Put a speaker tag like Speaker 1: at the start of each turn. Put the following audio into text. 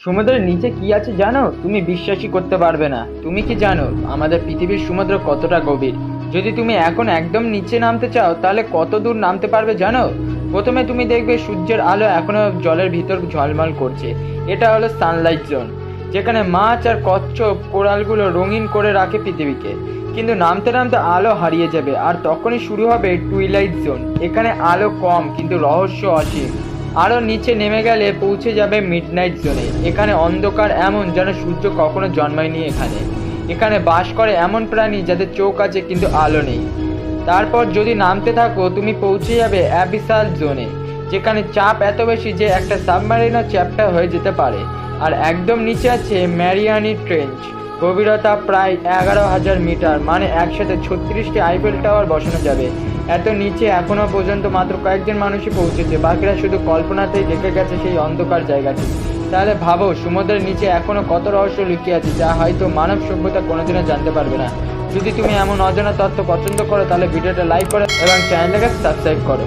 Speaker 1: সমুদ্রের নিচে কি আছে জানো? তুমি বিশ্বাসই করতে পারবে না। তুমি কি জানো আমাদের পৃথিবীর সমুদ্র কতটা গভীর? যদি তুমি এখন একদম নিচে নামতে চাও তাহলে কত দূর নামতে পারবে জানো? প্রথমে তুমি দেখবে সূর্যের আলো এখনো জলের ভিতর ঝলমল করছে। এটা হলো সানলাইট জোন, যেখানে মাছ আর কচ্ছপ কোরালগুলো রঙিন করে রাখে পৃথিবীকে। কিন্তু নামতে নামতে আলো হারিয়ে যাবে, আর তখনই শুরু হবে টুইলাইট জোন। এখানে আলো কম কিন্তু রহস্য অসীম। আরো নিচে নেমে গেলে পৌঁছে যাবে মিডনাইট জোনে। এখানে অন্ধকার এমন যেন সূর্য কখনো জন্মায়নি এখানে। এখানে বাস করে এমন প্রাণী যাদের চোখ আছে কিন্তু আলো নেই। তারপর যদি নামতে থাকো তুমি পৌঁছে যাবে অ্যাবিসাল জোনে, যেখানে চাপ এত বেশি যে একটা সাবমারিনও চ্যাপ্টার হয়ে যেতে পারে। আর একদম নিচে আছে ম্যারিয়ানি ট্রেঞ্চ, গভীরতা প্রায় 11,000 মিটার, মানে একসাথে 36টি আইফেল টাওয়ার বসানো যাবে। এত নিচে এখনো পর্যন্ত মাত্র কয়েকজন মানুষই পৌঁছেছে, বাকিরা শুধু কল্পনাতেই দেখে গেছে সেই অন্ধকার জায়গাটি। তাহলে ভাবো সমুদ্রের নিচে এখনো কত রহস্য লুকিয়ে আছে যা হয়তো মানব সভ্যতা কোনোদিনও জানতে পারবে না। যদি তুমি এমন অজানা তথ্য পছন্দ করো তাহলে ভিডিওটা লাইক করো এবং চ্যানেলটাকে সাবস্ক্রাইব করো।